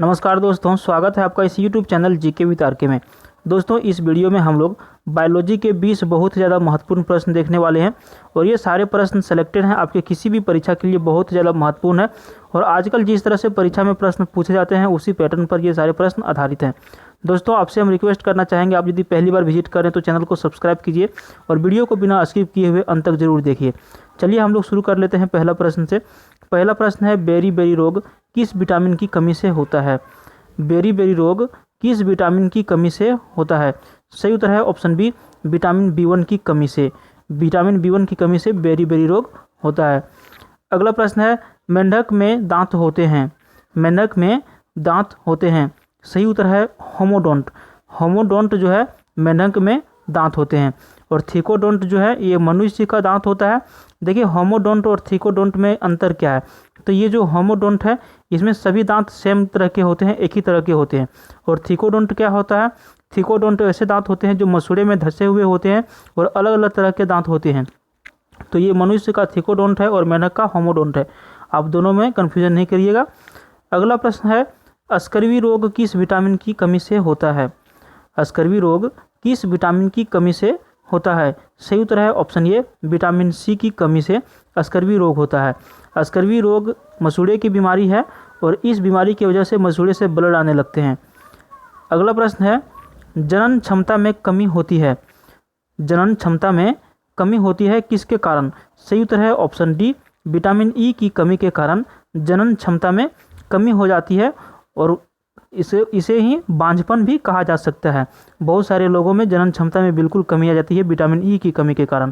नमस्कार दोस्तों, स्वागत है आपका इस YouTube channel GK with RK में। दोस्तों, इस वीडियो में हम लोग बायोलॉजी के 20 बहुत ज़्यादा महत्वपूर्ण प्रश्न देखने वाले हैं और ये सारे प्रश्न सेलेक्टेड हैं आपके किसी भी परीक्षा के लिए बहुत ज़्यादा महत्वपूर्ण है। और आजकल जिस तरह से परीक्षा में प्रश्न पूछे जाते हैं उसी पैटर्न पर ये सारे प्रश्न आधारित हैं। दोस्तों, आपसे हम रिक्वेस्ट करना चाहेंगे, आप यदि पहली बार विजिट करें तो चैनल को सब्सक्राइब कीजिए और वीडियो को बिना स्किप किए हुए अंत तक जरूर देखिए। चलिए हम लोग शुरू कर लेते हैं पहला प्रश्न से। पहला प्रश्न है, बेरी रोग किस विटामिन की कमी से होता है? बेरी रोग किस विटामिन की कमी से होता है? सही उत्तर है ऑप्शन बी, विटामिन B1 की कमी से। विटामिन B1 की कमी से बेरी रोग होता है। अगला प्रश्न है, मेंढक में दांत होते हैं। मेंढक में दांत होते हैं। सही उत्तर है होमोडोंट। होमोडोंट जो है मेंढक में दांत होते हैं। और थिकोडोंट जो है ये मनुष्य का दांत होता है। देखिए, होमोडोंट और थिकोडोंट में अंतर क्या है? तो ये जो होमोडोंट है इसमें सभी दांत सेम तरह के होते हैं, एक ही तरह के होते हैं। और थिकोडोंट क्या होता है? थिकोडोंट ऐसे दांत होते हैं जो मसूड़े में धंसे हुए होते हैं और अलग अलग तरह के दांत होते हैं। तो ये मनुष्य का थिकोडोंट है और मेंढक का होमोडोंट है। आप दोनों में कन्फ्यूजन नहीं करिएगा। अगला प्रश्न है, स्कर्वी रोग किस विटामिन की कमी से होता है? स्कर्वी रोग किस विटामिन की कमी से होता है? सही उत्तर है ऑप्शन ए, विटामिन सी की कमी से स्कर्वी रोग होता है। स्कर्वी रोग मसूड़े की बीमारी है और इस बीमारी की वजह से मसूड़े से ब्लड आने लगते हैं। अगला प्रश्न है, जनन क्षमता में कमी होती है। जनन क्षमता में कमी होती है किसके कारण? सही उत्तर है ऑप्शन डी, विटामिन ई की कमी के कारण जनन क्षमता में कमी हो जाती है और इसे ही बांझपन भी कहा जा सकता है। बहुत सारे लोगों में जनन क्षमता में बिल्कुल कमी आ जाती है विटामिन ई की कमी के कारण।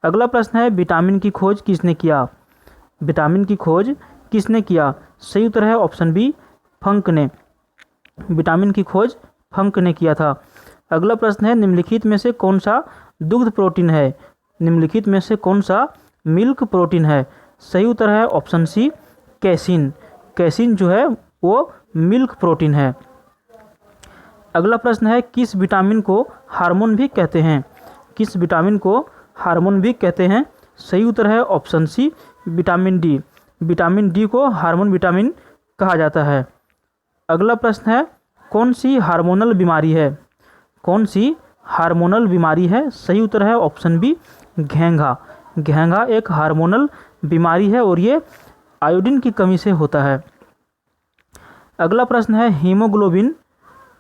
अगला प्रश्न है, विटामिन की खोज किसने किया? विटामिन की खोज किसने किया? सही उत्तर है ऑप्शन बी, फंक ने। विटामिन की खोज फंक ने किया था। अगला प्रश्न है, निम्नलिखित में से कौन सा दुग्ध प्रोटीन है? निम्नलिखित में से कौन सा मिल्क प्रोटीन है? सही उत्तर है ऑप्शन सी, कैसीन। कैसीन जो है वो मिल्क प्रोटीन है। अगला प्रश्न है, किस विटामिन को हार्मोन भी कहते हैं? किस विटामिन को हार्मोन भी कहते हैं? सही उत्तर है option C, vitamin D. Vitamin D को हार्मोन विटामिन कहा जाता है। अगला प्रश्न है, कौन सी हार्मोनल बीमारी है? कौन सी हार्मोनल बीमारी है? सही उत्तर है ऑप्शन बी, घेंघा। घेंघा एक हार्मोनल बीमारी है और ये आयोडीन की कमी से होता है। अगला प्रश्न है, हीमोग्लोबिन।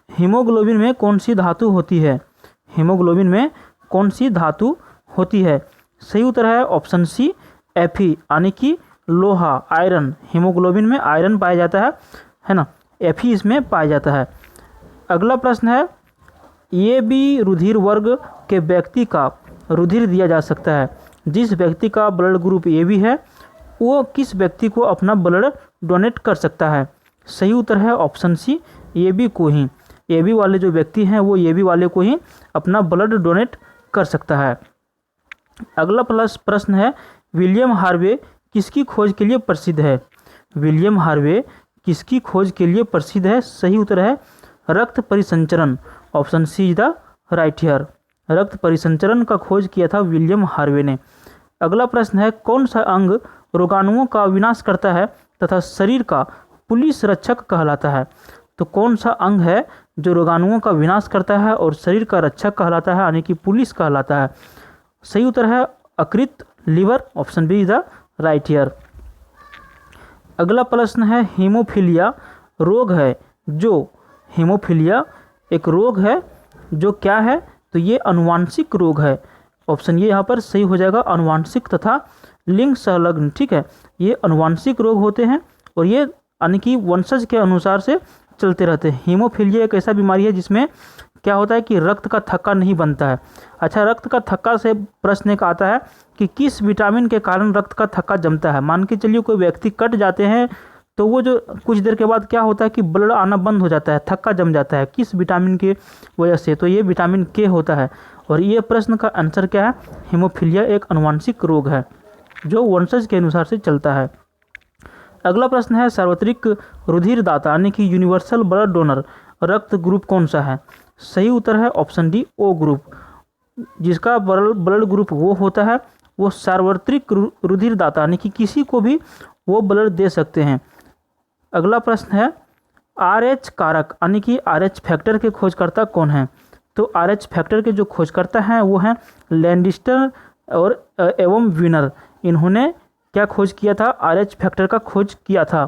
हीमोग्लोबिन में कौन सी धातु होती है? हीमोग्लोबिन में कौन सी धातु होती है? सही उत्तर है ऑप्शन सी, Fe, यानी कि लोहा, आयरन। हीमोग्लोबिन में आयरन पाया जाता है ना, Fe इसमें पाया जाता है। अगला प्रश्न है, ये भी रुधिर वर्ग के व्यक्ति का रुधिर दिया जा सकता है। जिस व्यक्ति का ब्लड ग्रुप ए बी है वो किस व्यक्ति को अपना ब्लड डोनेट कर सकता है? सही उत्तर है ऑप्शन सी, ए बी को ही। ए बी वाले जो व्यक्ति हैं वो ए बी वाले को ही अपना ब्लड डोनेट कर सकता है। अगला प्रश्न है, विलियम हार्वे किसकी खोज के लिए प्रसिद्ध है? विलियम हार्वे किसकी खोज के लिए प्रसिद्ध है? सही उत्तर है रक्त परिसंचरण। Option C is the right here. रक्त परिसंचरण का खोज किया था विलियम हार्वे ने। अगला प्रश्न है, कौन सा अंग रोगाणुओं का विनाश करता है तथा शरीर का पुलिस रक्षक कहलाता है? तो कौन सा अंग है जो रोगाणुओं का विनाश करता है और शरीर का रक्षक कहलाता है, यानी कि पुलिस कहलाता है? सही उत्तर है यकृत, liver. Option B is the right here. अगला प्रश्न है, हीमोफीलिया रोग है जो, हीमोफीलिया एक रोग है जो क्या है? तो ये अनुवांशिक रोग है। ऑप्शन ये यहाँ पर सही हो जाएगा, अनुवांशिक तथा लिंग संलग्न। ठीक है, ये अनुवांशिक रोग होते हैं और ये यानी कि वंशज के अनुसार से चलते रहते हैं। हीमोफीलिया एक ऐसा बीमारी है जिसमें क्या होता है कि रक्त का थक्का नहीं बनता है। अच्छा, रक्त का थक्का से प्रश्न एक आता है कि किस विटामिन के कारण रक्त का थक्का जमता है। मान के चलिए कोई व्यक्ति कट जाते हैं तो वो जो कुछ देर के बाद क्या होता है कि ब्लड आना बंद हो जाता है, थक्का जम जाता है। किस विटामिन की वजह से? तो ये विटामिन के होता है। और ये प्रश्न का आंसर क्या है? हीमोफीलिया एक अनुवांशिक रोग है जो वंशज के अनुसार से चलता है। अगला प्रश्न है, सार्वत्रिक रुधिर दाता यानी कि यूनिवर्सल ब्लड डोनर रक्त ग्रुप कौन सा है? सही उत्तर है ऑप्शन डी, ओ ग्रुप। जिसका ब्लड ग्रुप वो होता है वो सार्वत्रिक रुधिर दाता यानी कि किसी को भी वो ब्लड दे सकते हैं। अगला प्रश्न है, RH कारक यानी कि RH फैक्टर के खोजकर्ता कौन हैं? तो RH फैक्टर के जो खोजकर्ता हैं वो हैं लैंडिस्टर और एवं विनर। इन्होंने क्या खोज किया था? RH फैक्टर का खोज किया था।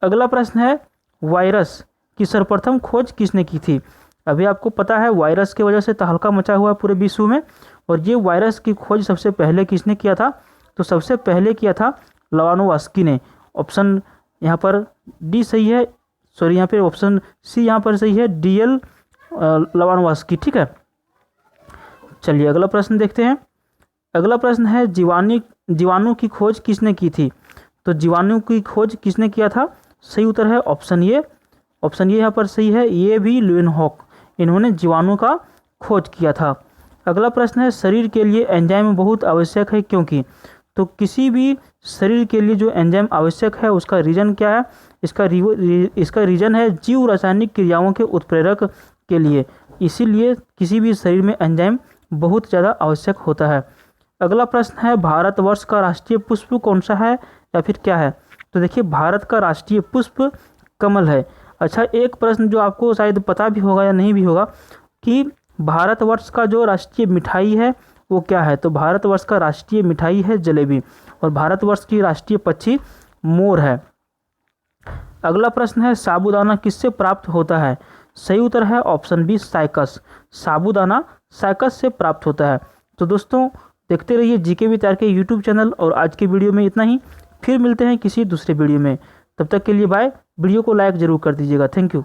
अगला प्रश्न है वायरस की सर्वप्रथम खोज किसने की थी? अभी आपको पता है वायरस की वजह से तहलका मचा हुआ है पूरे विश्व में, और ये वायरस की खोज सबसे पहले किसने किया था? तो सबसे पहले किया था लवानोवस्की ने। ऑप्शन यहाँ पर डी सही है, सॉरी यहाँ पे ऑप्शन सी यहाँ पर सही है, DL लवानोवस्की। ठीक है, चलिए अगला प्रश्न देखते हैं। अगला प्रश्न है जीवाणु की खोज किसने की थी? तो जीवाणु की खोज किसने किया था? सही उत्तर है ऑप्शन ए। ऑप्शन ए यहाँ पर सही है, ये भी ल्यूवेनहॉक। इन्होंने जीवाणु का खोज किया था। अगला प्रश्न है शरीर के लिए एंजाइम बहुत आवश्यक है क्योंकि? तो किसी भी शरीर के लिए जो एंजाइम आवश्यक है उसका रीजन क्या है? इसका रीजन है जीव रासायनिक क्रियाओं के उत्प्रेरक के लिए, इसीलिए किसी भी शरीर में एंजाइम बहुत ज़्यादा आवश्यक होता है। अगला प्रश्न है भारतवर्ष का राष्ट्रीय पुष्प कौन सा है या फिर क्या है? तो देखिए भारत का राष्ट्रीय पुष्प कमल है। अच्छा, एक प्रश्न जो आपको शायद पता भी होगा या नहीं भी होगा कि भारतवर्ष का जो राष्ट्रीय मिठाई है वो क्या है? तो भारतवर्ष का राष्ट्रीय मिठाई है जलेबी, और भारतवर्ष की राष्ट्रीय पक्षी मोर है। अगला प्रश्न है साबूदाना किससे प्राप्त होता है? सही उत्तर है ऑप्शन बी साइकस। साबूदाना साइकस से प्राप्त होता है। तो दोस्तों देखते रहिए GK with RK YouTube channel, और आज के वीडियो में इतना ही। फिर मिलते हैं किसी दूसरे वीडियो में, तब तक के लिए बाय। वीडियो को लाइक ज़रूर कर दीजिएगा। Thank you.